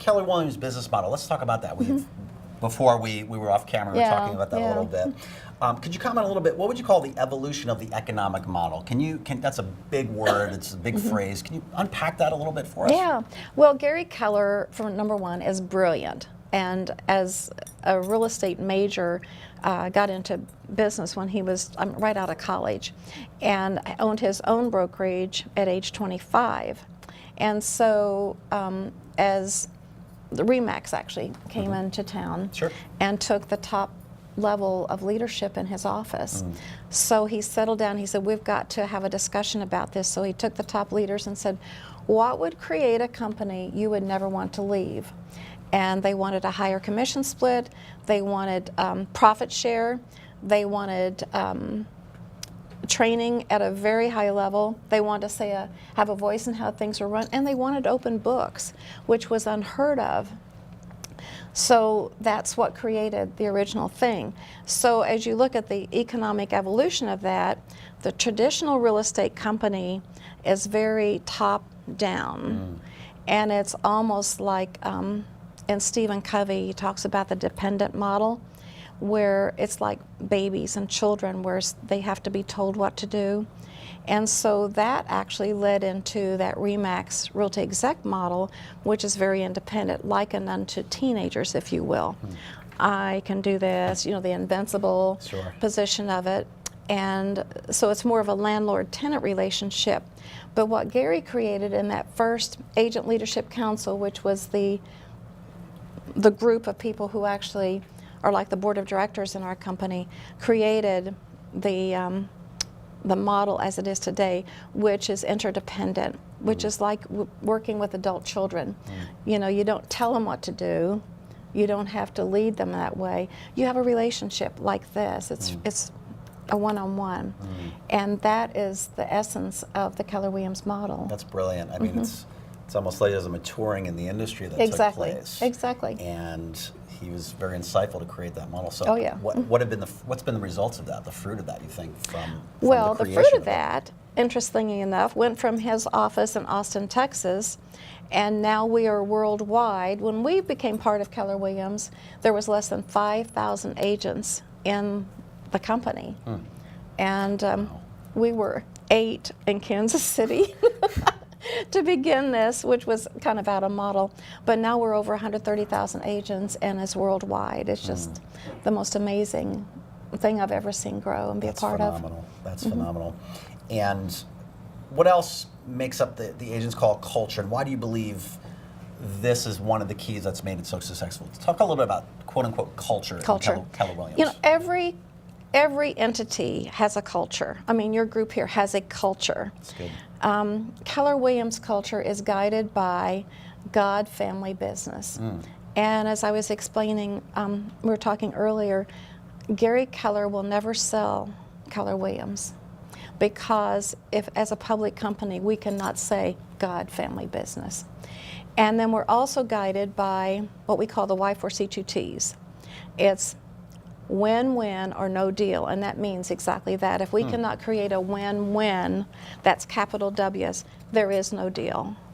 Keller Williams business model. Let's talk about that. Before we were off camera, we were talking about that a little bit. Could you comment a little bit? What would you call the evolution of the economic model? That's a big word. It's a big phrase. Can you unpack that a little bit for us? Yeah. Well, Gary Keller, for number one, is brilliant, and as a real estate major, got into business when he was right out of college, and owned his own brokerage at age 25. And so, as the Remax actually came into town and took the top level of leadership in his office. So he settled down, he said, we've got to have a discussion about this. So he took the top leaders and said, what would create a company you would never want to leave? And they wanted a higher commission split, they wanted profit share, they wanted training at a very high level, they wanted to have a voice in how things were run, and they wanted open books, which was unheard of. So that's what created the original thing. So as you look at the economic evolution of that, the traditional real estate company is very top down. And it's almost like, in Stephen Covey, he talks about the dependent model, where it's like babies and children, where they have to be told what to do. And so that actually led into that Remax Realty Exec model, which is very independent, likened unto teenagers, if you will. I can do this, you know, the invincible position of it. And so it's more of a landlord-tenant relationship. But what Gary created in that first Agent Leadership Council, which was the group of people who actually are like the board of directors in our company, created the model as it is today, which is interdependent, which is like working with adult children. You know, you don't tell them what to do, you don't have to lead them that way. You have a relationship like this. It's a one-on-one, and that is the essence of the Keller Williams model. That's brilliant. I mean, it's almost like there's a maturing in the industry that took place. Exactly. And he was very insightful to create that model. So what's been the results of that, the fruit of that, you think, from well, the the creation fruit of that, interestingly enough, went from his office in Austin, Texas, and now we are worldwide. When we became part of Keller Williams, there was less than 5,000 agents in the company. And we were 8 in Kansas City to begin this, which was kind of out of model. But now we're over 130,000 agents, and it's worldwide. It's just the most amazing thing I've ever seen grow and be a part of. That's phenomenal. And what else makes up the agents call culture, and why do you believe this is one of the keys that's made it so successful? Talk a little bit about quote-unquote culture. In Keller Williams. You know, every entity has a culture. I mean, your group here has a culture. That's good. Keller Williams culture is guided by God, family, business. And as I was explaining, we were talking earlier, Gary Keller will never sell Keller Williams, because if, as a public company, we cannot say God, family, business. And then we're also guided by what we call the Y4C2Ts. It's win-win or no deal, and that means exactly that. If we cannot create a win-win, that's capital W's, there is no deal.